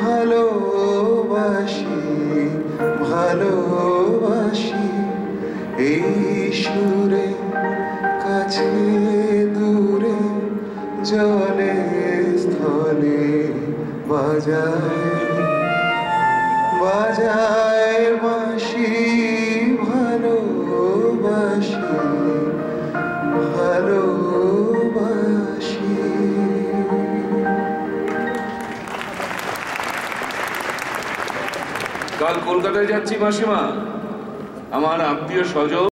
ভালোবাসি ভালোবাসি এই সুরে কাছে দূরে জলে স্থলে বাজায় বাজায় বাঁশি ভালোবাসি ভালোবাসি। কাল কলকাতায় যাচ্ছি মাসিমা, আমার আত্মীয় স্বজন